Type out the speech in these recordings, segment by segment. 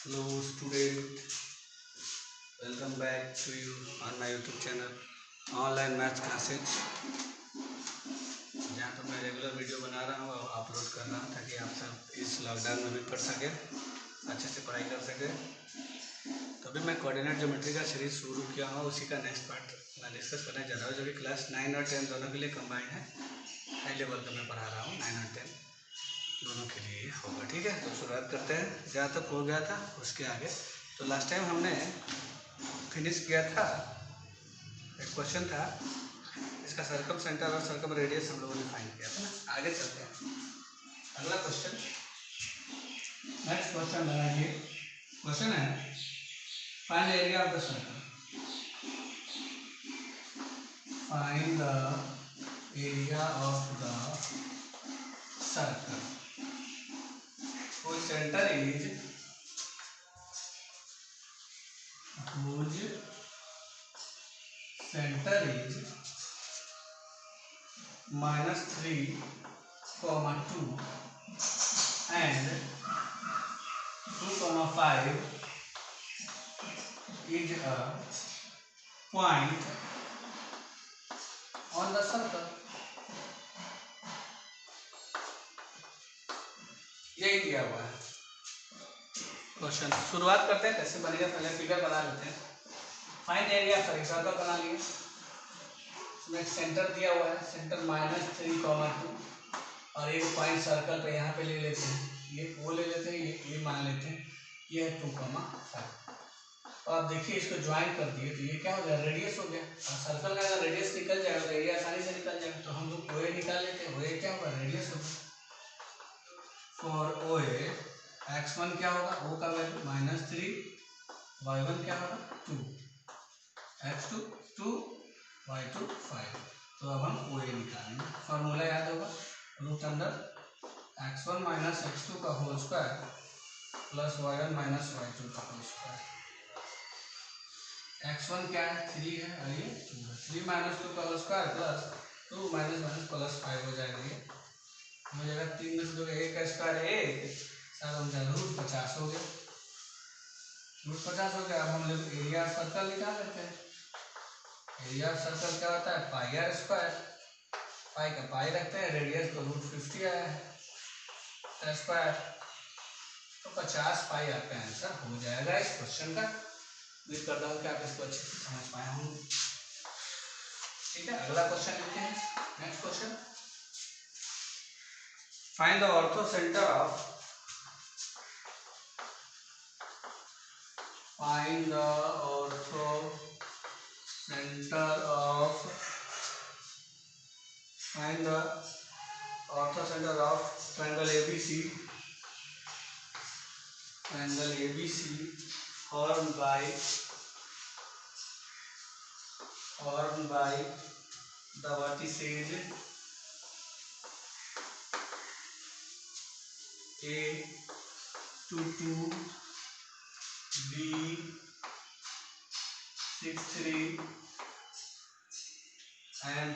Hello student, welcome back to you on my YouTube channel online maths classes, जहाँ पर मैं regular video बना रहा हूँ और अपलोड कर रहा हूँ ताकि आप सब इस लॉकडाउन में भी पढ़ सकें, अच्छे से पढ़ाई कर सकें। तो अभी मैं कोऑर्डिनेट ज्योमेट्री का सीरीज शुरू किया हूँ, उसी का नेक्स्ट पार्ट मैं डिस्कस करने जा रहा हूँ, जो कि क्लास 9 और 10 दोनों के लिए कंबाइंड है। हाई लेवल का मैं पढ़ा रहा हूँ, 9 और 10 दोनों के लिए होगा। ठीक है, तो शुरुआत करते हैं। जहाँ तक हो गया था उसके आगे, तो लास्ट टाइम हमने फिनिश किया था, एक क्वेश्चन था इसका सर्कम सेंटर और सर्कम रेडियस हम लोगों ने फाइंड किया था ना। आगे चलते हैं, अगला क्वेश्चन, नेक्स्ट क्वेश्चन बनाइए। क्वेश्चन है find the area of the circle, find the area of the circle whose center is -3, 2 and 2, 5 is a point on the circle। यही दिया हुआ है क्वेश्चन। शुरुआत करते हैं, कैसे बनेगा पहले फिगर बना लेते हैं। फाइंड एरिया ऑफ सर्कल बना लिए, इसमें एक सेंटर दिया हुआ है, सेंटर -3, 2 और एक पॉइंट सर्कल पे यहाँ पे ले लेते हैं, ये वो ले लेते हैं, ये मान लेते हैं, ये है 2, 5। और आप देखिए इसको ज्वाइन कर दिए तो ये क्या हो गया, रेडियस हो गया। और सर्कल का अगर रेडियस निकल जाएगा तो एरिया आसानी से निकल जाएगा। तो हम लोग OA निकाल लेते हैं, OA क्या होगा, रेडियस होगा। फॉर OA x1 क्या होगा, O का वैल्यू -3, y1 क्या होगा 2, x2 2, y2 5। तो अब हम OA निकालेंगे। फॉर्मूला याद होगा, रूट अंडर x1 - x2 का whole square plus y1 - y2 का होल स्क्वायर। x1 क्या है, 3 है और ये 2 है। 3 - 2 का होल स्क्वायर प्लस 2 - प्लस 5 हो जाएगा। ये हो जाएगा 3 में से 2 1 का स्क्वायर 1, 7 रूट 50 हो गया। रूट 50 हो गया। अब हम लोग एरिया ऑफ सर्कल निकाल लेते हैं। एरिया ऑफ सर्कल क्या होता है, पाई आर स्क्वायर। पाई का पाई रखते हैं, रेडियस तो रूट 50 आया है स्क्वायर, तो 50 पाई आपका आंसर हो जाएगा इस क्वेश्चन का। उम्मीद करता हूँ कि आप इसको अच्छे से समझ पाए होंगे। ठीक है, अगला क्वेश्चन लेते हैं। Next question, find the ortho centre of, find the ortho centre of, find the ortho centre of triangle ABC, triangle ABC formed by the vertices A 2, 2, B 6, 3 and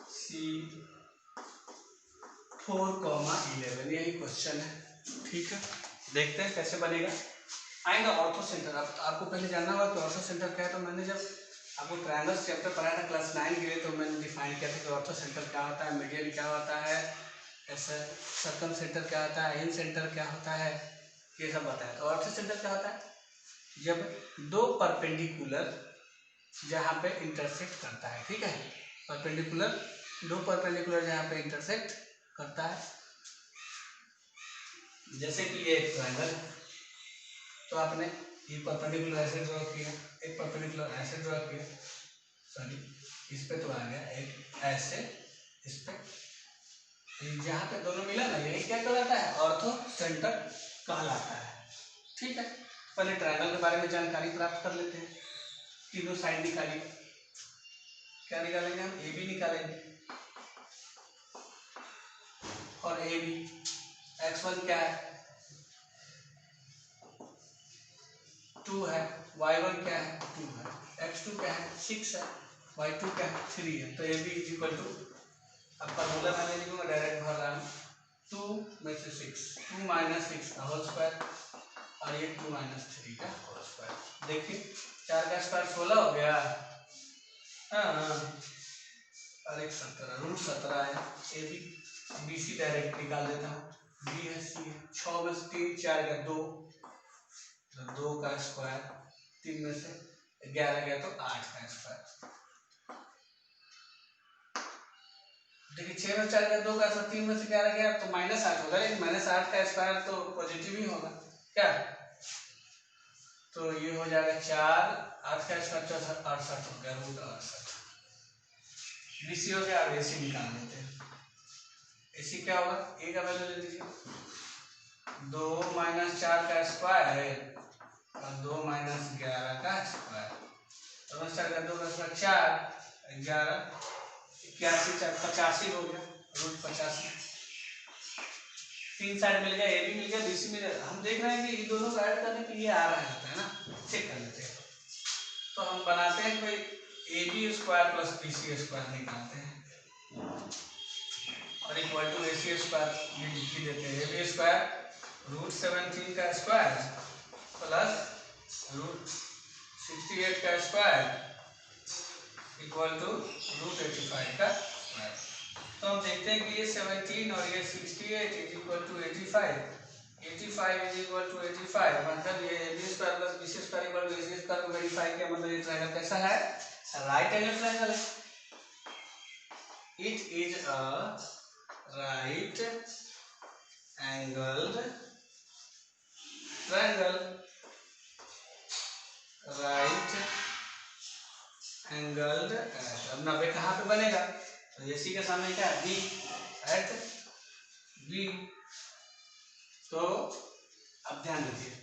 C 4, 11। यही क्वेश्चन है। ठीक है, देखते हैं कैसे बनेगा। Find the ortho centre. आपको पहले जानना होगा कि ऑर्थो सेंटर क्या है। तो मैंने जब आपको ट्रायंगल्स चैप्टर पढ़ाया था क्लास 9 के लिए, तो मैंने डिफाइन किया था कि ऑर्थो सेंटर क्या होता है, मीडियन क्या होता है, ऐसा सर्कम सेंटर क्या होता है, इन सेंटर क्या होता है, ये सब बताया। तो ऑर्थो सेंटर क्या होता है, जब दो परपेंडिकुलर जहाँ पे इंटरसेक्ट करता है। ठीक है, परपेंडिकुलर, दो परपेंडिकुलर जहाँ पे इंटरसेक्ट करता है, जैसे कि ये एक ट्रायंगल है, तो आपने ये परपेंडिकुलर ऐसे ड्रॉ किया, एक परपेंडिकुलर ऐसे ड्रॉ किया, सॉरी इस पे तो आ गया, एक ऐसे इस पे, जहाँ पे दोनों मिला ना, यही क्या कहलाता है, ऑर्थो सेंटर कहलाता है। ठीक है, पहले ट्रायंगल के बारे में जानकारी प्राप्त कर लेते हैं। तीनों साइड निकालिए, क्या निकालेंगे हम, AB निकालेंगे और AB। x1 क्या है, 2 है, y1 क्या है, 2 है, x2 क्या है, 6 है, y2 क्या है, 3 है। तो AB इज इक्वल टू, अब फॉर्मूला मैंने लिखूंगा, डायरेक्ट भर रहा हूँ, 2 में से 6, 2 - 6 का होल स्क्वायर और ये 2 माइनस 3 का होल स्क्वायर। देखिए 4 का स्क्वायर 16 हो गया। हाँ और एक 17 रूट 17 है। A B B C direct निकाल देता हूँ। बी है सी है 6 में से 3 4 का 2 तो 2 का स्क्वायर 3 में से 11 गया तो 8 का स्क्वायर। देखिए 6 में 4 का 2 का 3 में से 11 गया तो -8 होगा, लेकिन -8 का स्क्वायर तो पॉजिटिव ही होगा क्या। तो ये हो जाएगा 4 8 का स्क्वायर 68 हो गया रूट 68। बीसी हो गया। अब एसी निकाल लेते हैं। एसी क्या होगा, ए का वैल्यू ले लीजिए 2 माइनस 4 का स्क्वायर और 2 माइनस 11 का स्क्वायर। 2 माइनस 4 का 2 का स्क्वायर 4 11 81 4 85 हो गया रूट 85। 3 साइड मिल गया, ए भी मिल गया बीसी मिल गया। हम देख रहे हैं कि इन दोनों को ऐड करने पे ये आ रहा है ना, चेक कर लेते हैं। तो हम बनाते हैं कोई A B square plus B C square निकालते हैं और equal to A C square ये लिख ही देते हैं। ए बी स्क्वायर रूट 17 का स्क्वायर प्लस रूट 68 का स्क्वायर इक्वल टू रूट 85 का स्क्वायर। तो हम देखते हैं कि ये 17 और ये 68 is equal to 85। 85 is equal to 85 मतलब ये A B square plus B C square equal to A C square को वेरीफाई किया, मतलब ये ट्रायंगल कैसा है, राइट एंगल ट्रायंगल है। It is a right angled triangle. Right angled. अब 90 कहाँ पे बनेगा, तो ए सी के सामने क्या है बी, एट बी। तो अब ध्यान दीजिए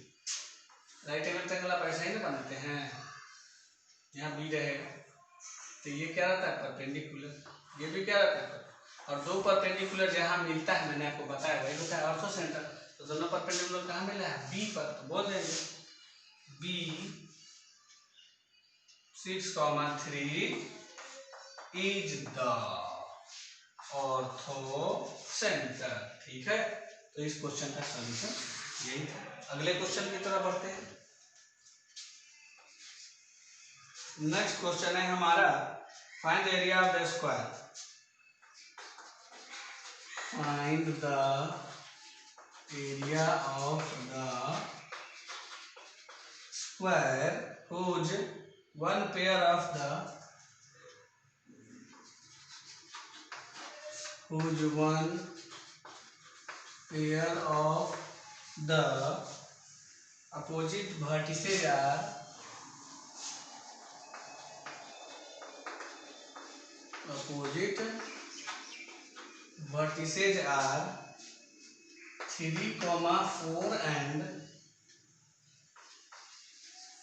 राइट एंगल ट्रायंगल आप ऐसा ही ना बनाते हैं, यहाँ बी रहेगा तो ये क्या रहता है परपेंडिकुलर, ये भी क्या रहता है और दो परपेंडिकुलर जहाँ मिलता है मैंने आपको बताया वही होता है ऑर्थो सेंटर। तो दोनों परपेंडिकुलर कहाँ मिला है बी पर, तो बोल देंगे B 6,3 is the orthocentre. ठीक है, तो इस क्वेश्चन का सॉल्यूशन यही था। अगले क्वेश्चन की तरफ बढ़ते हैं। नेक्स्ट क्वेश्चन है हमारा find the area of the square. Find the area of the square whose one pair of the opposite vertices are vertices are 3, 4 and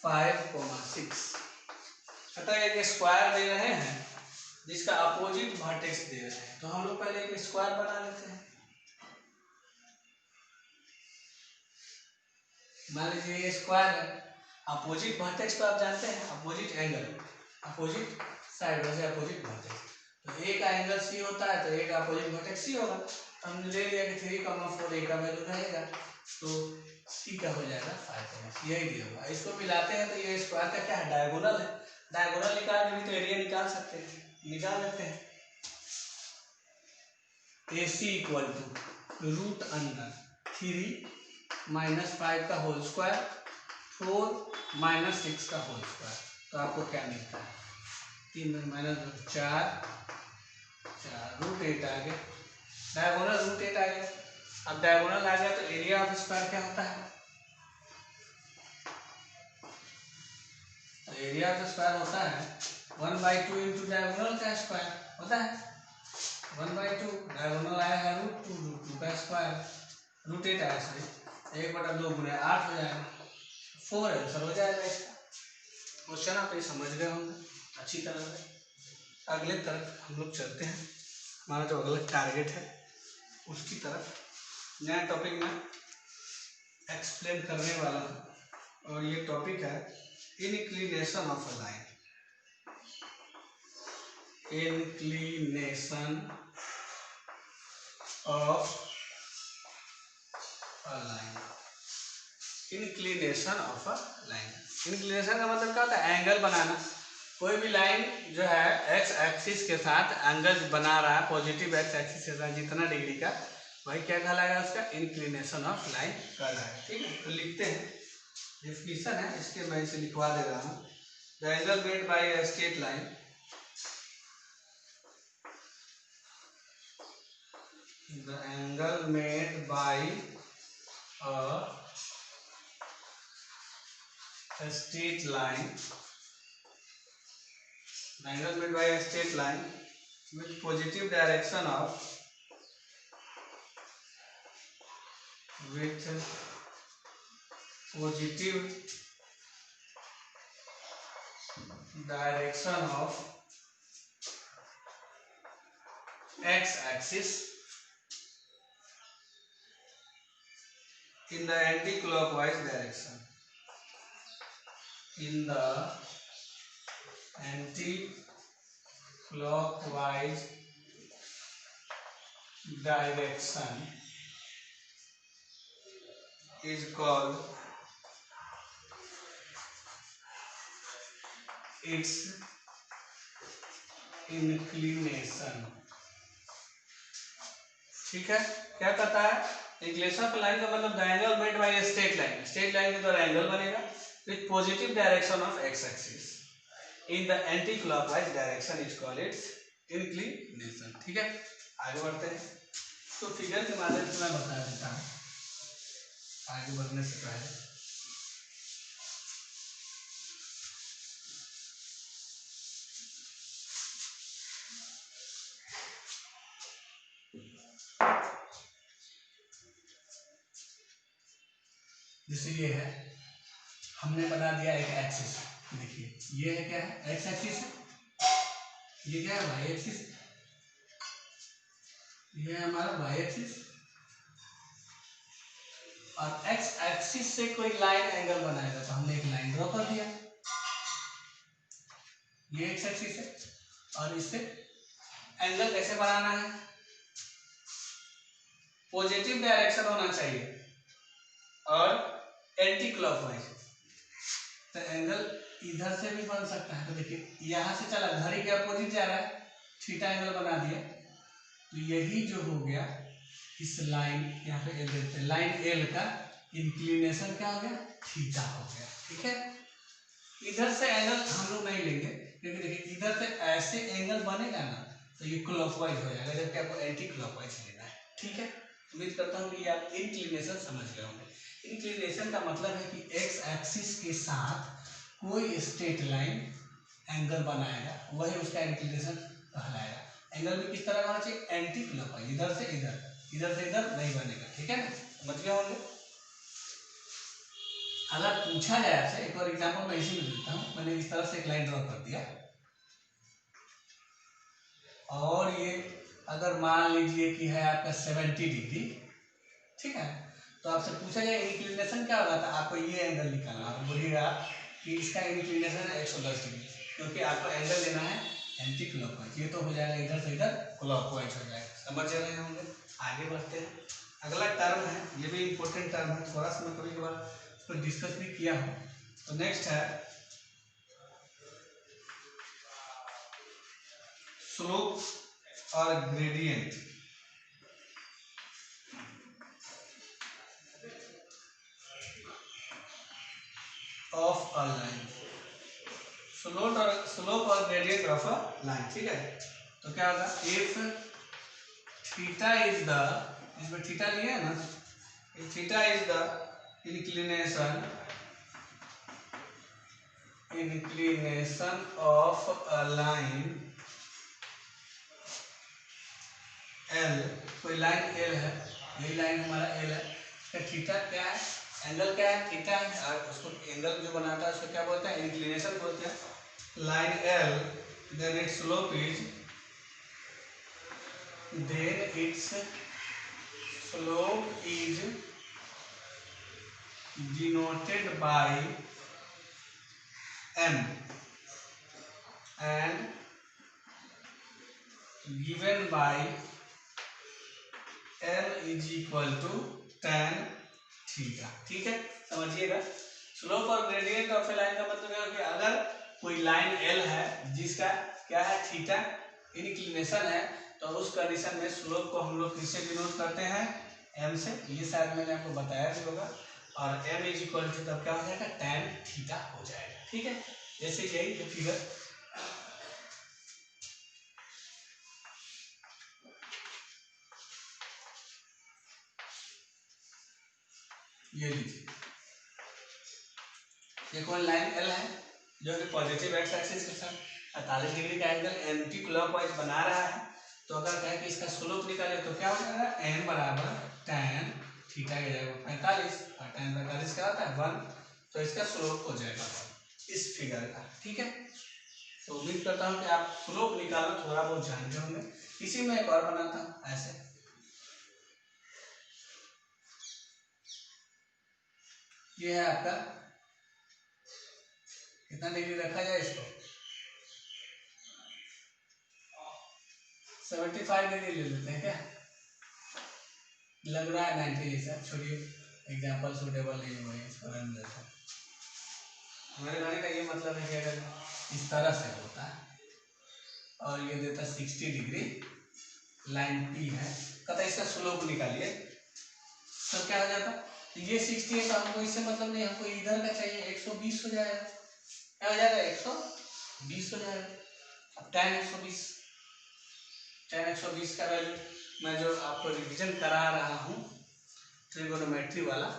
5, 6। अतः एक स्क्वायर दे रहे हैं जिसका अपोजिट वर्टेक्स दे रहे हैं, तो हम लोग पहले एक स्क्वायर बना लेते हैं। मान लीजिए ये स्क्वायर है, अपोजिट वर्टेक्स तो आप जानते हैं अपोजिट एंगल, अपोजिट साइड वैसे अपोजिट वर्टेक्स। तो ए का एंगल सी होता है तो ए का अपोजिट वर्टेक्स सी होगा। तो हमने ले लिया कि 3, 4 ए का वैल्यू रहेगा तो सी का हो जाएगा 5, यही दिया होगा। इसको मिलाते हैं तो ये स्क्वायर का क्या है डायगोनल है, डायगोनल निकाल के भी तो एरिया निकाल सकते हैं, निकाल लेते हैं। A C equal to root under 3 minus 5 का होल स्क्वायर 4 - 6 का होल स्क्वायर। तो आपको क्या मिलता है 3 में -2 4 रूट 8 आ गया, डायगोनल रूट 8 आ गया। अब डायगोनल आ गया तो एरिया ऑफ स्क्वायर क्या होता है, तो एरिया ऑफ स्क्वायर होता है 1/2 इंटू डायगोनल का स्क्वायर होता है 1/2। डायगोनल आया है √2 का स्क्वायर, रूट 8 आया सॉरी 1/2 गुणे 8 हो जाएगा 4 आंसर हो जाएगा इसका। क्वेश्चन आप ये समझ गए होंगे अच्छी तरह से। अगले तरफ हम लोग चलते हैं, हमारा जो अगला टारगेट है उसकी तरफ। नया टॉपिक में एक्सप्लेन करने वाला हूँ और ये टॉपिक है inclination of a line. Inclination of a line. Inclination of a line. Inclination का मतलब क्या होता है? एंगल बनाना। कोई भी लाइन जो है एक्स एक्सिस के साथ एंगल बना रहा है, पॉजिटिव एक्स एक्सिस के साथ जितना डिग्री का, वही क्या कहलाएगा? उसका इंक्लिनेशन ऑफ लाइन कहलाएगा। ठीक है, तो लिखते हैं, डेफिनेशन है इसके, मैं इसे लिखवा दे रहा हूँ। The angle made by a straight line, the angle made by a straight line, the angle made by a straight line with positive direction of, with positive direction of x axis in the anti-clockwise direction, in the anti-clockwise direction is called its inclination। ठीक है, क्या कहता है? Inclination of line का मतलब the angle made by a straight line, straight line के द्वारा angle बनेगा with positive direction of X axis in the anti clockwise direction is called its inclination. ठीक है, आगे बढ़ते हैं। तो फिगर के माध्यम से मैं बता देता हूँ आगे बढ़ने से पहले। जैसे ये है, हमने बना दिया एक एक्सिस, देखिए ये है, क्या है? एक्स एक्सिस है, ये क्या है? वाई एक्सिस, ये है हमारा वाई एक्सिस, और एक्स एक्सिस से कोई लाइन एंगल बनाएगा तो हमने एक लाइन ड्रॉ कर दिया, ये एक्स एक्सिस है, और इससे एंगल कैसे बनाना है? पॉजिटिव डायरेक्शन होना चाहिए और एंटी क्लॉकवाइज। तो एंगल इधर से भी बन सकता है, तो देखिए यहाँ से चला, घड़ी के अपोजिट जा रहा है, थीटा एंगल बना दिया, तो यही जो हो गया इस लाइन, यहाँ पे एल देते हैं, लाइन एल का इंक्लिनेशन क्या हो गया? थीटा हो गया। ठीक है, इधर से एंगल हम लोग नहीं लेंगे, क्योंकि देखिए इधर से ऐसे एंगल बनेगा ना तो ये क्लॉकवाइज हो जाएगा, जबकि आपको एंटी क्लॉकवाइज लेना है। ठीक है, उम्मीद करता हूँ कि आप इंक्लिनेशन समझ गए होंगे। इंक्लिनेशन का मतलब है कि एक्स एक्सिस के साथ कोई स्ट्रेट लाइन एंगल बनाएगा, वही उसका इंक्लिनेशन कहलाएगा। एंगल भी किस तरह होना चाहिए? एंटी क्लॉकवाइज, इधर से इधर, इधर से इधर नहीं बनेगा। ठीक है ना, समझ गए होंगे। अगर पूछा जाए आपसे, एक और एग्जांपल मैं इसी में देता हूँ, मैंने इस तरह से एक लाइन ड्रॉ कर दिया, और ये अगर मान लीजिए कि है आपका 70 डिग्री, ठीक है, तो आपसे पूछा जाए इंक्लिनेशन क्या होगा, तो आपको ये एंगल निकालना, आप बोलिएगा कि इसका इंक्लिनेशन है 110 डिग्री, क्योंकि आपको एंगल लेना है एंटी क्लॉकवाइज। ये तो हो जाएगा इधर से इधर क्लॉकवाइज हो जाएगा, समझ रहे होंगे। आगे बढ़ते हैं, अगला टर्म है, ये भी इंपॉर्टेंट टर्म है, थोड़ा सा मैं कभी कभार इसको डिस्कस भी किया हूँ। तो नेक्स्ट है स्लोप और gradient of a line, slope और ग्रेडियंट ऑफ अ लाइन। ठीक है, तो क्या होगा? इफ थीटा इज द, इसमें थीटा लिया है ना, if theta is the inclination of a line L, कोई लाइन एल है, यही लाइन हमारा एल है, इसका थीटा क्या है? एंगल क्या है? थीटा है, और उसको एंगल जो बनाता है उसको क्या बोलते हैं? इंक्लिनेशन बोलते हैं। Line L, then its slope is, denoted by m and given by L is equal to tan theta. ठीक है, समझिएगा। स्लोप और ग्रेडियंट ऑफ ए लाइन का मतलब है कि अगर कोई लाइन एल है जिसका क्या है थीटा इंक्लिनेशन है, तो उस कंडीशन में स्लोप को हम लोग किससे डिनोट करते हैं, एम से। ये शायद मैंने आपको बताया भी होगा। और एम इज इक्वल टू तब क्या हो जाएगा, tan थीटा हो जाएगा। ठीक है, जैसे यही फिगर ये लीजिए, ये कोई लाइन एल है जो कि पॉजिटिव एक्स एक्सिस के साथ 48 डिग्री का एंगल एंटी क्लॉकवाइज बना रहा है। तो अगर कहें कि इसका स्लोप निकाले तो क्या हो जाएगा, एम बराबर tan थीटा हो जाएगा 45, और tan 45 क्या होता है 1, तो इसका स्लोप हो जाएगा इस फिगर का। ठीक है, तो उम्मीद करता हूँ कि आप स्लोप निकालना थोड़ा बहुत जानते होंगे। इसी में एक और बनाता हूँ ऐसे, ये है आपका कितना डिग्री रखा जाए इसको, 75 डिग्री ले लेते हैं क्या, लग रहा है 90 जैसा, छोड़िए एग्जाम्पल सूटेबल नहीं हुआ है, इसको रन देता हूँ। हमारे कहने का ये मतलब है कि अगर इस तरह से होता है और ये देता 60 डिग्री, लाइन पी है, कहता इसका स्लोप निकालिए, तो क्या हो जाता, ये 60 है तो हमको इससे मतलब नहीं, हमको इधर का चाहिए, 120 हो जाएगा। क्या हो जाएगा, 120 हो जाएगा। अब tan 120 का वैल्यू मैं जो आपको रिवीजन करा रहा हूँ ट्रिगोनोमेट्री वाला,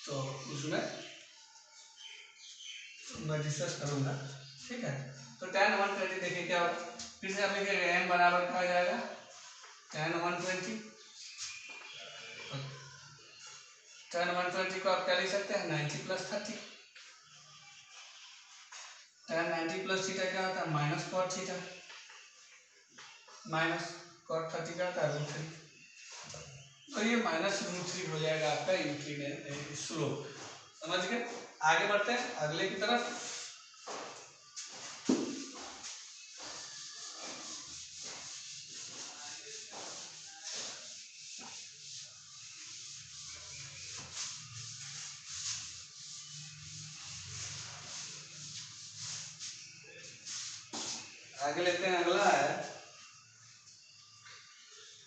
तो उसमें मैं डिस्कस करूँगा। ठीक है, तो tan 120 देखिए क्या होगा, फिर से आप लिखिएगा m बराबर क्या हो जाएगा, tan 120, tan 120 को आप क्या लिख सकते हैं, 90 + 30, tan 90 + थीटा क्या होता है, minus cot theta, minus cot 30 क्या होता है √3, तो ये -√3 हो जाएगा आपका इंक्लिनेशन स्लोप। समझ गए, आगे बढ़ते हैं अगले की तरफ। आगे लेते हैं, अगला है,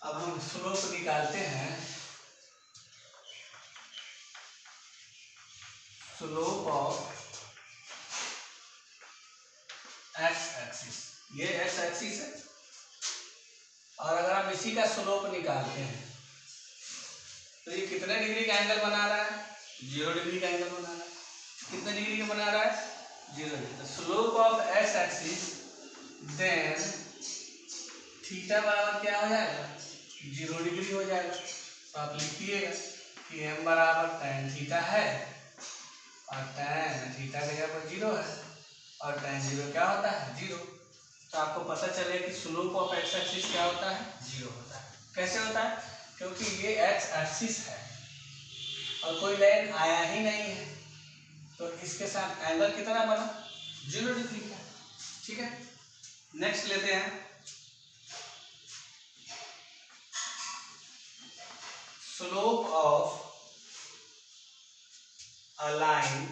अब हम स्लोप निकालते हैं, स्लोप ऑफ एक्स एक्सिस, ये एक्स एक्सिस है, और अगर हम इसी का स्लोप निकालते हैं तो ये कितने डिग्री का एंगल बना रहा है, 0 डिग्री का एंगल बना रहा है। कितने डिग्री का बना रहा है, 0 डिग्री। Slope of X axis then theta बराबर क्या हो जाएगा, 0 डिग्री हो जाएगा। तो आप लिखिएगा कि m बराबर tan थीटा है, और tan थीटा का जगह पर 0 है, और tan 0 क्या होता है, 0। तो आपको पता चले कि स्लोप ऑफ एक्स एक्सिस क्या होता है, 0 होता है। कैसे होता है, क्योंकि ये एक्स एक्सिस है और कोई लाइन आया ही नहीं है, तो इसके साथ एंगल कितना बना, 0 डिग्री का। ठीक है, नेक्स्ट लेते हैं, slope of a line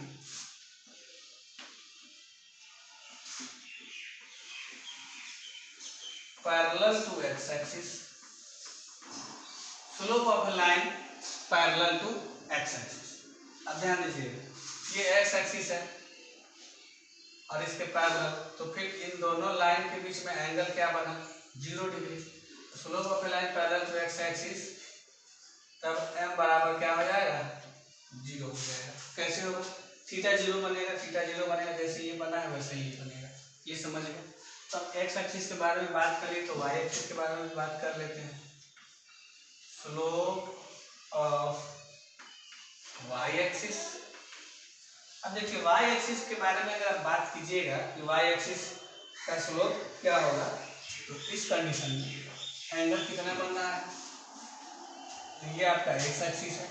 parallel to X axis, slope of a line parallel to X axis. अब ध्यान दीजिएगा, ये एक्स एक्सिस है और इसके पैरेलल, तो फिर इन दोनों लाइन के बीच में एंगल क्या बना, 0 डिग्री। Slope of a line parallel to X axis, तब m बराबर क्या हो जाएगा, 0 हो जाएगा। कैसे होगा, थीटा 0 बनेगा, थीटा 0 बनेगा, जैसे ये बना है वैसे ही बनेगा। ये समझ गए। तब एक्स एक्सिस के बारे में बात करें तो वाई एक्सिस के बारे में बात कर लेते हैं। स्लोप ऑफ वाई एक्सिस, अब देखिए वाई एक्सिस के बारे में अगर बात कीजिएगा कि वाई एक्सिस का स्लोप क्या होगा, तो इस कंडीशन में एंगल कितना बन रहा है, ये आपका एक्स एक्सिस है,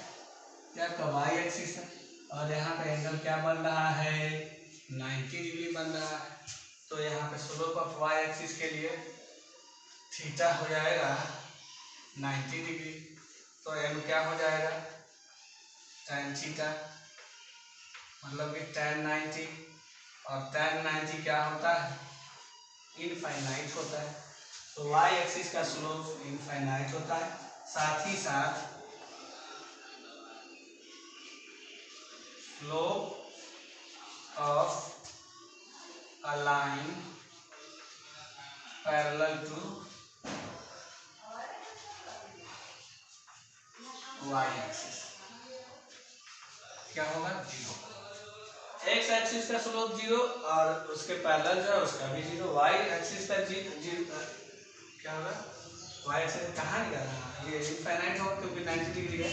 ये आपका वाई एक्सिस है, और यहाँ पे एंगल क्या बन रहा है, 90 डिग्री बन रहा है। तो यहाँ पे स्लोप ऑफ वाई एक्सिस के लिए थीटा हो जाएगा 90 डिग्री, तो एम क्या हो जाएगा, tan थीटा मतलब कि tan 90, और tan 90 क्या होता है, इनफाइनाइट होता है। तो y एक्सिस का स्लोप इनफाइनाइट होता है, साथ ही साथ slope of a line parallel to y axis क्या होगा, 0। x एक्सिस का स्लोप 0 और उसके पैरेलल जो है उसका भी 0। y एक्सिस का क्या होगा, y एक्सिस कहाँ निकालना, ये इनफाइनाइट होगा क्योंकि 90 डिग्री है।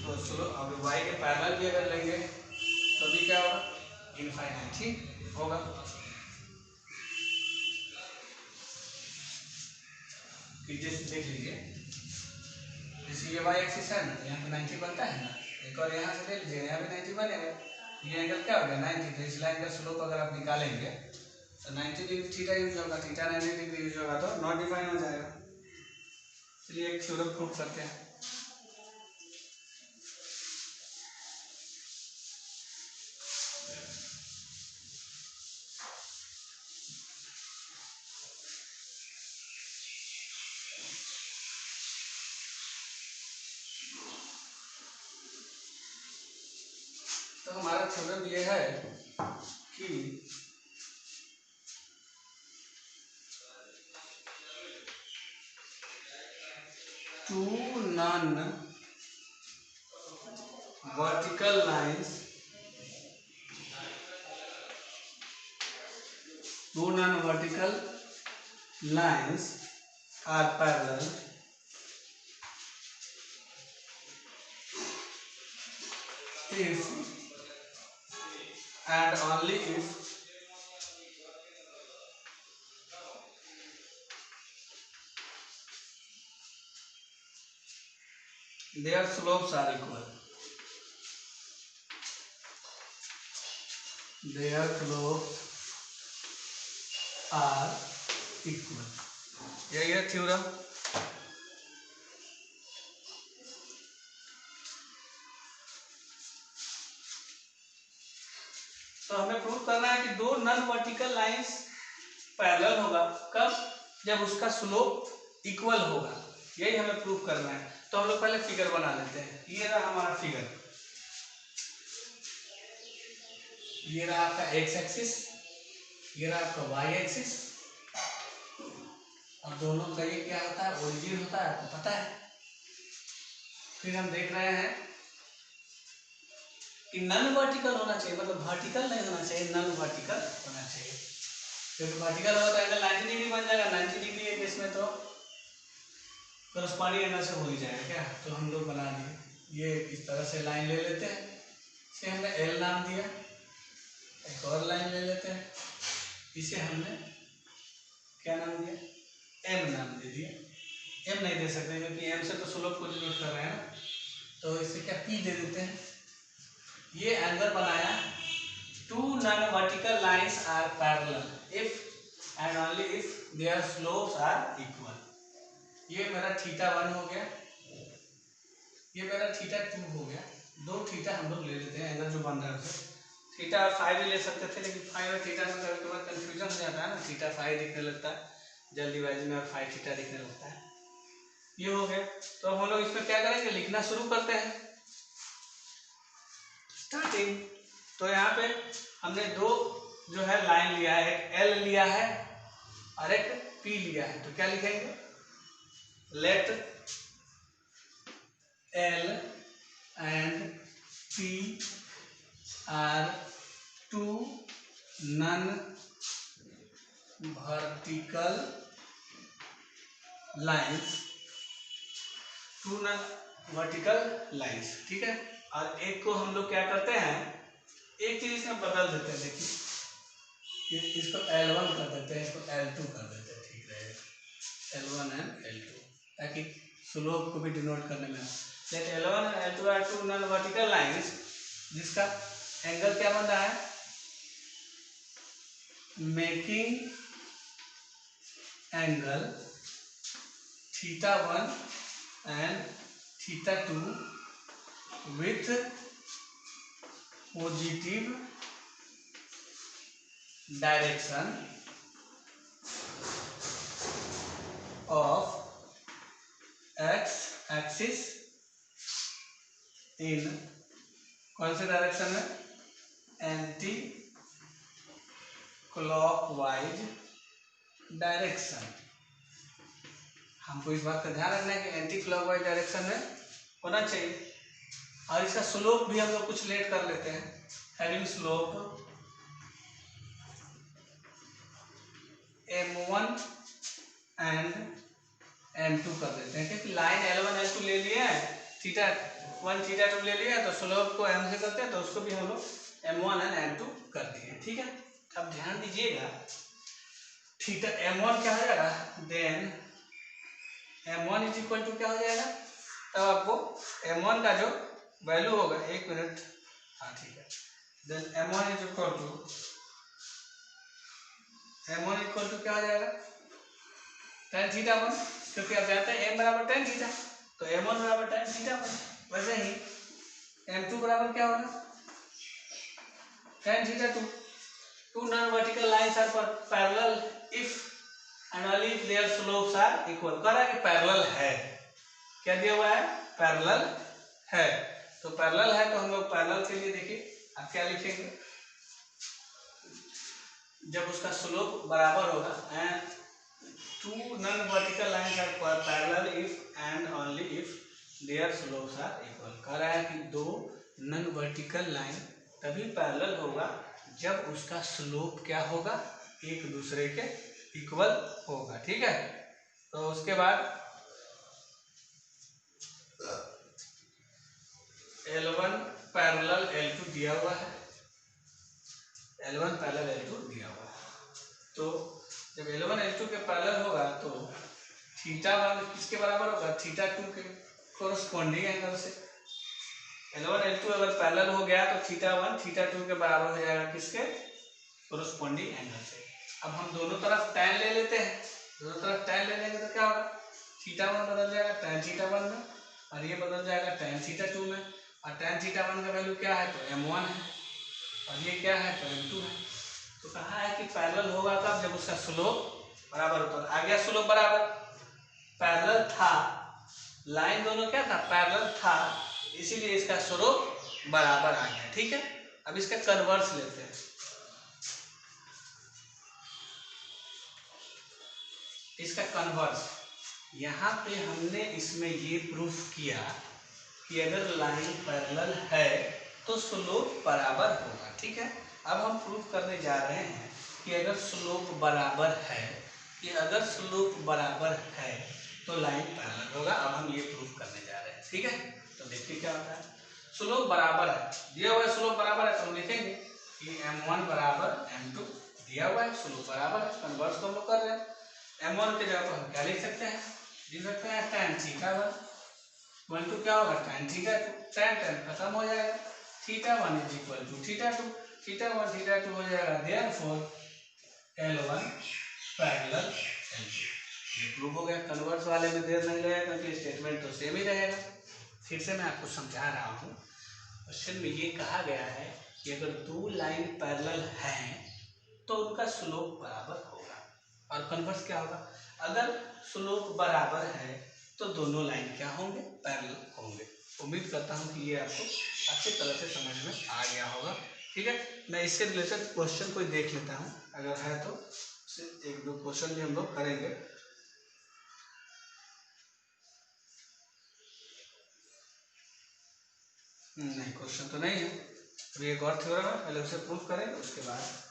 तो स्लोप अब y के पैरेलल भी अगर लेंगे तो भी क्या होगा, इनफाइनाइट ही होगा। जैसे देख लीजिए, जैसे ये y एक्सिस है ना, यहाँ पे 90 बनता है ना, एक और यहाँ से ले लीजिए, यहाँ पे 90 बनेगा। ये एंगल क्या हो गया, 90। तो इस लाइन का स्लोप अगर आप निकालेंगे तो 90 डिग्री थीटा यूज होगा, थीटा 90 डिग्री यूज होगा तो नॉट डिफाइन हो जाएगा। चलिए एक थ्योरम प्रूव करते हैं। तो हमारा थ्योरम ये है कि two non vertical lines, two non-vertical lines are parallel if and only if their slopes are equal. Their slopes are equal. यही है थ्योरम। तो हमें प्रूव करना है कि दो नॉन वर्टिकल लाइंस पैरेलल होगा कब, जब उसका स्लोप इक्वल होगा। यही हमें प्रूव करना है। तो हम लोग पहले फिगर बना लेते हैं। ये रहा हमारा फिगर, ये रहा आपका एक्स एक्सिस, ये रहा आपका वाई एक्सिस, और दोनों का ये क्या होता है, ओरिजिन होता है, आपको पता है। फिर हम देख रहे हैं कि नॉन वर्टिकल होना चाहिए, मतलब वर्टिकल नहीं होना चाहिए, नॉन वर्टिकल होना चाहिए। क्योंकि वर्टिकल होगा तो एंगल 90 डिग्री बन जाएगा। 90 डिग्री है इसमें तो करस्पॉन्डिंग एंगल से हो ही जाएगा क्या। तो हम लोग बना दिए, ये इस तरह से लाइन ले लेते हैं, इसे हमने एल नाम दिया। एक और लाइन ले लेते हैं, इसे हमने क्या नाम दिया, एम नाम दे दिया। एम नहीं दे सकते क्योंकि एम से तो स्लोप को डिनोट कर रहे हैं ना, तो इसे क्या पी दे देते हैं। ये एंगल बनाया, two non vertical lines are parallel if and only if their slopes are equal. ये मेरा थीटा 1 हो गया, ये मेरा थीटा 2 हो गया। दो थीटा हम लोग ले लेते हैं, एंगल जो बन रहा है उसे। थीटा 5 भी ले सकते थे, लेकिन 5 और थीटा में कभी कभार कंफ्यूजन हो जाता है ना, थीटा 5 दिखने लगता है जल्दीबाजी में और 5 थीटा दिखने लगता है। ये हो गया। तो हम लोग इसमें क्या करेंगे, लिखना शुरू करते हैं। स्टार्टिंग, तो यहाँ पे हमने दो जो है लाइन लिया है, एक एल लिया है और एक पी लिया है। तो क्या लिखेंगे, let L and P are two non vertical lines, two non vertical lines, ठीक है। और एक को हम लोग क्या करते हैं, एक चीज इसमें बदल देते हैं। देखिए, इसको L1 कर देते हैं, इसको L2 कर देते हैं, ठीक रहेगा। L1 एंड L2, ताकि स्लोप को भी डिनोट करने में। Let L1 and L2 are two non vertical lines जिसका एंगल क्या बन रहा है, making angle theta 1 and theta 2 with positive direction of X axis in कौन से डायरेक्शन में, एंटी क्लॉकवाइज डायरेक्शन। हमको इस बात का ध्यान रखना है कि एंटी क्लॉकवाइज डायरेक्शन में होना चाहिए। और इसका स्लोप भी हम लोग कुछ लेट कर लेते हैं, having slope m1 and m2 कर देते हैं, क्योंकि लाइन L1 L2 ले लिया है, थीटा 1 थीटा 2 ले लिया है, तो स्लोप को m से करते हैं, तो उसको भी हम लोग m1 एंड m2 कर दिए, ठीक है। अब ध्यान दीजिएगा, थीटा m1 क्या हो जाएगा, then m1 is equal to क्या हो जाएगा, तब आपको m1 का जो वैल्यू होगा, एक मिनट, हाँ ठीक है, then m1 is equal to क्या हो जाएगा, tan थीटा 1, क्योंकि आप जानते हैं m बराबर tan थीटा, तो m1 बराबर tan थीटा 1। वैसे ही m2 बराबर क्या होगा, tan theta 2। Two non-vertical lines are parallel if and only if their slopes are equal। कह रहा है कि पैरेलल है, क्या दिया हुआ है, पैरेलल है, तो पैरेलल है, तो हम लोग पैरेलल के लिए देखिए आप क्या लिखेंगे, जब उसका स्लोप बराबर होगा, and two non vertical lines are parallel if and only if their slopes are equal. कह रहा है कि दो नॉन वर्टिकल लाइन तभी पैरेलल होगा जब उसका स्लोप क्या होगा, एक दूसरे के इक्वल होगा, ठीक है। तो उसके बाद L1 पैरेलल L2 दिया हुआ है, L1 पैरेलल L2 दिया हुआ है, तो जब L1 L2 के पैरेलल होगा तो थीटा 1 किसके बराबर होगा, थीटा 2 के कोरस्पॉन्डिंग एंगल से। L1 L2 अगर पैरेलल हो गया तो थीटा 1 थीटा 2 के बराबर हो जाएगा, किसके, कोरस्पॉन्डिंग एंगल से। अब हम दोनों तरफ tan ले लेते हैं, दोनों तरफ tan ले लेंगे तो क्या होगा, थीटा 1 बदल जाएगा tan थीटा 1 में, और ये बदल जाएगा tan थीटा 2 में, और tan थीटा 1 का वैल्यू क्या है, तो m1 है, और ये क्या है, तो m2 है। तो कहा है कि पैरेलल होगा कब, जब उसका स्लोप बराबर होता है। आ गया स्लोप बराबर, पैरेलल था, लाइन दोनों क्या था, पैरेलल था, इसीलिए इसका स्लोप बराबर आ गया, ठीक है। अब इसका कन्वर्स लेते हैं, इसका कन्वर्स, यहाँ पे हमने इसमें ये प्रूफ किया कि अगर लाइन पैरेलल है तो स्लोप बराबर होगा, ठीक है। अब हम प्रूफ करने जा रहे हैं कि अगर स्लोप बराबर है, कि अगर स्लोप बराबर है तो लाइन पैरेलल होगा। अब हम ये प्रूफ करने जा रहे हैं, ठीक है। तो देखिए क्या होता है, स्लोप बराबर है, दिया हुआ है स्लोप बराबर है, तो हम लिखेंगे कि m1 बराबर m2, दिया हुआ है स्लोप बराबर है, कन्वर्स तो हम लोग कर रहे हैं। m1 के जगह पर हम क्या लिख सकते हैं, लिख सकते हैं tan थीटा 1 2 क्या होगा, tan थीटा 2, tan खत्म हो जाएगा, theta 1 is equal to theta 2, theta 1 theta 2 हो जाएगा, देयरफॉर L1 पैरेलल L2। ये प्रूव हो गया। कन्वर्स वाले में देर नहीं लगेगा क्योंकि स्टेटमेंट तो सेम ही रहेगा। फिर से मैं आपको समझा रहा हूँ, क्वेश्चन में ये कहा गया है कि अगर दो लाइन पैरेलल हैं तो उनका स्लोप बराबर होगा, और कन्वर्स क्या होगा, अगर स्लोप बराबर है तो दोनों लाइन क्या होंगे, पैरेलल होंगे। उम्मीद करता हूँ कि ये आपको अच्छी तरह से समझ में आ गया होगा, ठीक है। मैं इससे रिलेटेड क्वेश्चन कोई देख लेता हूँ, अगर है तो एक दो क्वेश्चन भी हम लोग करेंगे। नहीं, क्वेश्चन तो नहीं है, अभी एक और थ्योरम है, पहले उसे प्रूफ करेंगे उसके बाद।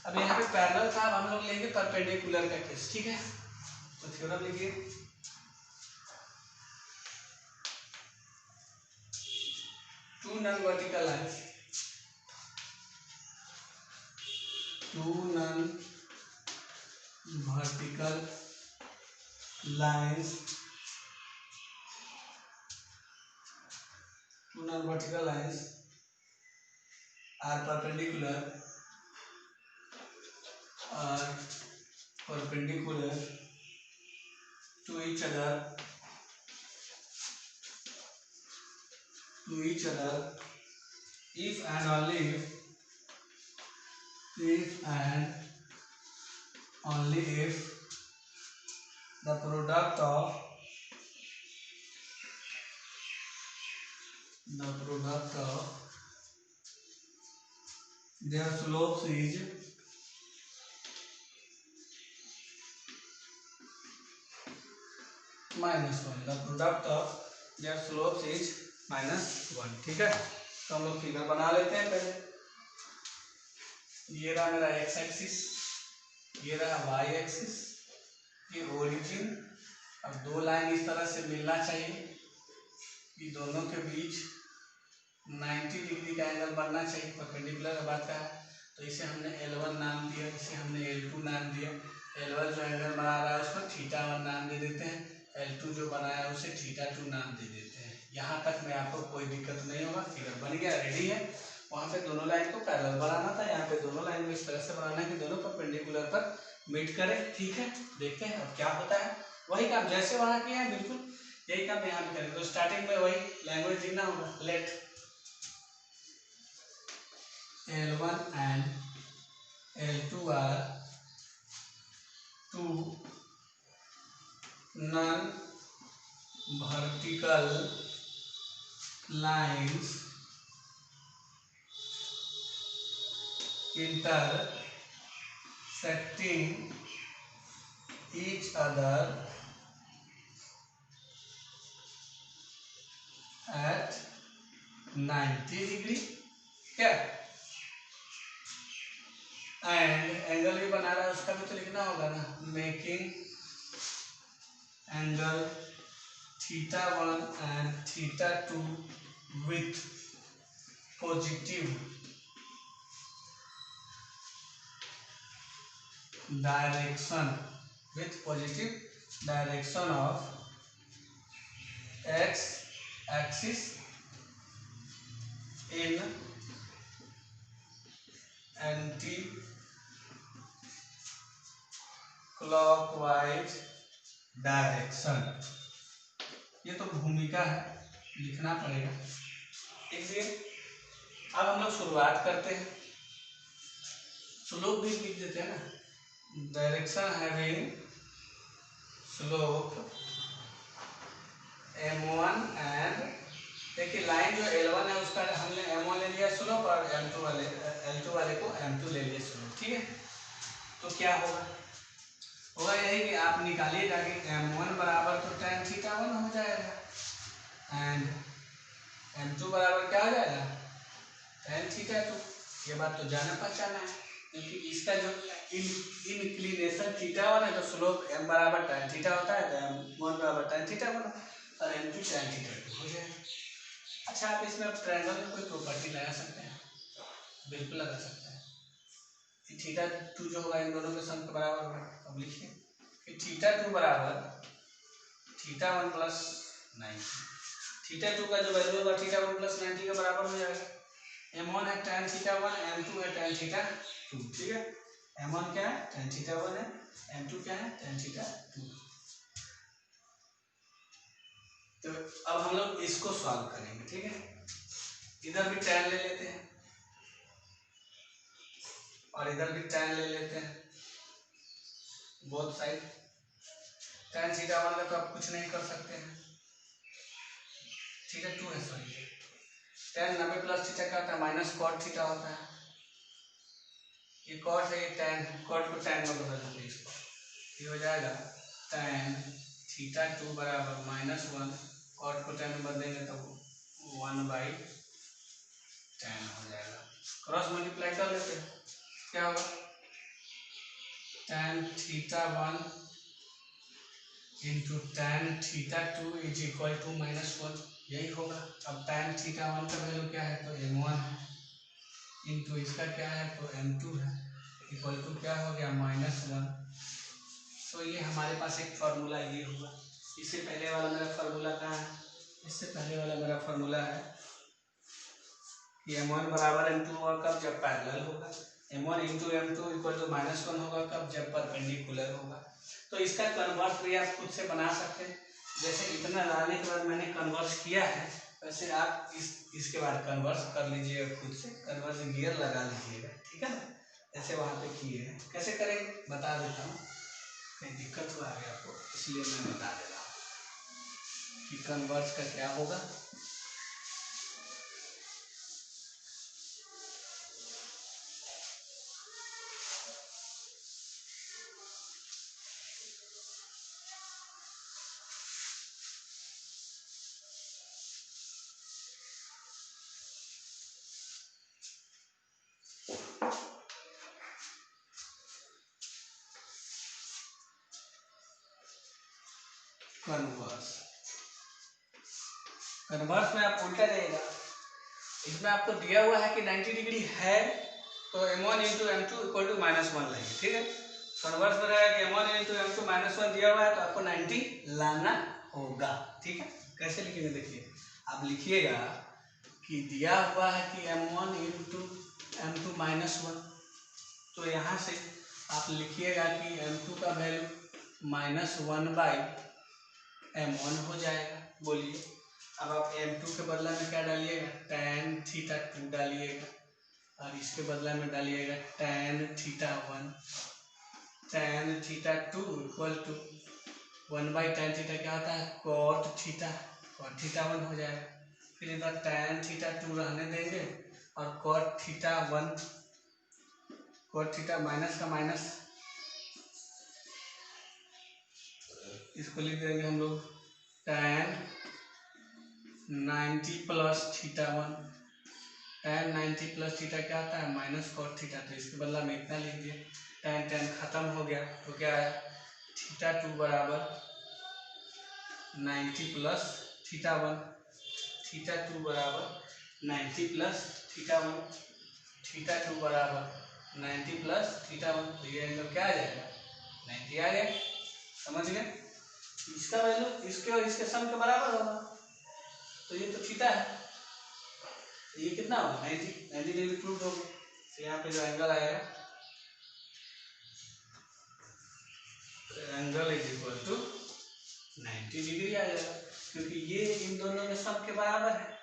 अब यहाँ पे पैरेलल था, अब हम लोग लेंगे परपेंडिकुलर का केस, ठीक है। तो थ्योरम लिखिए, two non vertical lines, two non vertical lines and vertical lines are perpendicular to each other if and only if the product of their slopes is -1. The product of their slopes is -1. ठीक है, तो हम लोग figure बना लेते हैं पहले। ये रहा मेरा x एक्सिस, ये रहा y एक्सिस, ये ओरिजिन। अब दो लाइन इस तरह से मिलना चाहिए कि दोनों के बीच 90 डिग्री का एंगल बनना चाहिए, परपेंडिकुलर बात का है। तो इसे हमने L1 नाम दिया, इसे हमने L2 नाम दिया। L1 जो एंगल बना रहा है उसको θ1 नाम दे देते हैं, L2 जो बनाया है उसे θ2 नाम दे देते हैं। यहाँ तक में आपको कोई दिक्कत नहीं होगा, फिगर बन गया, रेडी है। वहाँ पे दोनों लाइन को पैरेलल बनाना था, यहाँ पे दोनों लाइन को इस तरह से बनाना है कि दोनों परपेंडिकुलर पर मीट करें। ठीक है, देखते हैं अब क्या होता है। वही काम जैसे वहाँ किया है बिल्कुल यही काम यहाँ पे करेंगे। तो स्टार्टिंग में वही लैंग्वेज लिखना होगा, late L1 and L2 are two non-vertical lines intersecting each other at 90 degree. क्या एंड एंगल भी बना रहा है उसका भी तो लिखना होगा ना, making angle θ1 and θ2 with positive direction of x axis in anti-clockwise direction. ये तो भूमिका है, लिखना पड़ेगा। देखिए अब हम लोग शुरुआत करते हैं, स्लोप भी लिख देते हैं ना, direction having slope m1 and देखिए लाइन जो L1 है उसका हमने m1 ले लिया स्लोप और L2 वाले को m2 ले लिया स्लोप। ठीक है, तो क्या होगा यही कि आप निकालिए ताकि m1 बराबर तो tan θ1 हो जाएगा एंड m2 बराबर क्या हो जाएगा tan θ2। ये बात तो जाना पहचाना है, क्योंकि इसका जो इंक्लिनेशन θ1 है तो स्लोप m बराबर tan θ होता है, तो m1 बराबर tan θ1 और m2 tan θ2 हो जाएगा। अच्छा, आप इसमें ट्रायंगल में कोई प्रॉपर्टी लगा सकते हैं, बिल्कुल लगा सकते हैं। θ2 जो होगा इन दोनों के सम के बराबर होगा। अब लिखिए कि θ2 बराबर θ1 प्लस 90। θ2 का जो वैल्यू होगा θ1 प्लस 90 के बराबर हो जाएगा। m1 है tan θ1, m2 है tan θ2। ठीक है, m1 क्या है tan θ1 है, m2 क्या है tan θ2। तो अब हम लोग इसको सॉल्व करेंगे। ठीक है, इधर भी tan ले लेते हैं और इधर भी tan ले लेते हैं, बोथ साइड। tan θ1 का तो आप कुछ नहीं कर सकते हैं, θ2 है सॉरी, tan 90 प्लस θ क्या होता है माइनस cot θ होता है। ये cot है, ये tan, cot को tan में बदल देते हैं इसको, ये हो जाएगा tan θ2 बराबर -1, cot को tan में बदलेंगे तो 1/tan हो जाएगा। क्रॉस मल्टीप्लाई कर लेते हैं, क्या होगा tan θ1 into tan θ2 is equal to -1, यही होगा। अब tan θ1 का वैल्यू क्या है तो m1 है, इंटू इसका क्या है तो m2 है, इक्वल टू क्या हो गया -1। तो ये हमारे पास एक फार्मूला ये होगा। इससे पहले वाला मेरा फार्मूला कहाँ है, इससे पहले वाला मेरा फार्मूला है कि M1 बराबर M2 होगा कब, जब पैरेलल होगा। M1 into M2 equal to -1 होगा कब, जब परपेंडिकुलर होगा। तो इसका कन्वर्स भी आप खुद से बना सकते हैं। जैसे इतना लाने के बाद मैंने कन्वर्स किया है, वैसे आप इसके बाद कन्वर्स कर लीजिएगा खुद से, कन्वर्स गियर लगा लीजिएगा, ठीक है ना। जैसे वहाँ पे किए हैं, कैसे करेंगे बता देता हूँ। कहीं दिक्कत हुआ है आपको, इसलिए मैं बता दे रहा हूँ कि कन्वर्स का क्या होगा। कन्वर्स में आप उल्टा जाइएगा। इसमें आपको दिया हुआ है कि 90 डिग्री है, तो M1 into M2 equal to -1 लाइए, ठीक है। कन्वर्स में रहेगा कि M1 इंटू M2 -1 दिया हुआ है, तो आपको 90 लाना होगा, ठीक है। कैसे लिखेंगे देखिए, आप लिखिएगा कि दिया हुआ है कि M1 इंटू M2 -1, तो यहाँ से आप लिखिएगा कि M2 का वैल्यू -1/M1 हो जाएगा। बोलिए, अब आप M2 के बदला में क्या डालिएगा, tan θ2 डालिएगा, और इसके बदला में डालिएगा tan θ1। tan θ2 equal to 1/tan θ क्या होता है, cot θ, cot θ1 हो जाएगा। फिर इधर tan θ2 रहने देंगे, और cot θ1, cot θ माइनस का माइनस, इसको लिख देंगे हम लोग tan 90 प्लस θ1। tan 90 प्लस θ क्या आता है, माइनस cot θ, तो इसके बदला में इतना लिख दिए। tan tan खत्म हो गया, तो क्या आया, θ2 बराबर 90 प्लस θ1, θ2 बराबर 90 प्लस θ1, θ2 बराबर 90 प्लस θ1, तो ये एंगल क्या आ जाएगा, 90 आ गया। समझ गए, इसका वैल्यू इसके और इसके सम के बराबर होगा, तो ये तो थीटा है, तो ये कितना होगा, 90 डिग्री प्रूव होगा। तो यहाँ पे जो एंगल आएगा, angle is equal to 90 degree आ जाएगा, क्योंकि ये इन दोनों में सम के बराबर है।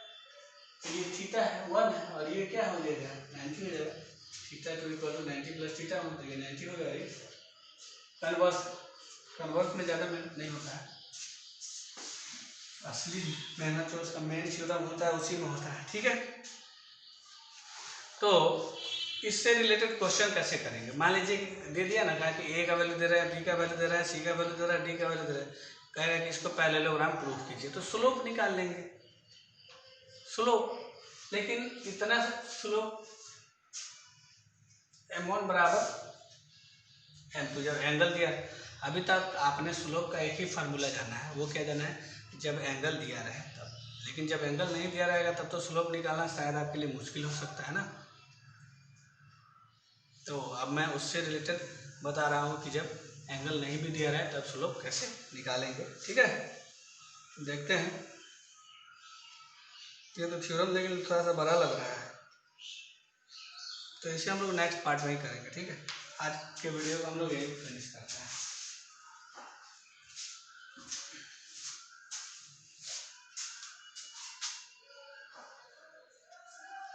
तो ये थीटा है 1 है, और ये क्या हो जाएगा, 90 हो जाएगा। θ2 इक्वल टू 90 प्लस θ1, तो ये 90 हो जाएगा। कन्वर्स में ज़्यादा मेहनत नहीं होता है, असली मेहनत जो उसका मेन थ्योरम होता है उसी में होता है, ठीक है। तो इससे रिलेटेड क्वेश्चन कैसे करेंगे, मान लीजिए दे दिया ना, कहा कि ए का वैल्यू दे रहा है, बी का वैल्यू दे रहा है, सी का वैल्यू दे रहा है, डी का वैल्यू दे रहा है, कहेगा कि इसको पैरेललोग्राम प्रूफ कीजिए, तो स्लोप निकाल लेंगे, स्लोप। लेकिन इतना स्लोप M1 बराबर M2, जब एंगल दिया, अभी तक आपने स्लोप का एक ही फार्मूला जाना है, वो क्या जाना है, जब एंगल दिया रहे तब। लेकिन जब एंगल नहीं दिया रहेगा तब तो स्लोप निकालना शायद आपके लिए मुश्किल हो सकता है ना। तो अब मैं उससे रिलेटेड बता रहा हूँ कि जब एंगल नहीं भी दिया रहे तब स्लोप कैसे निकालेंगे, ठीक है। देखते हैं, ये तो थ्योरम लेकिन थोड़ा सा बड़ा लग रहा है, तो इसे हम लोग नेक्स्ट पार्ट में ही करेंगे, ठीक है। आज के वीडियो को हम लोग यही फिनिश करते हैं।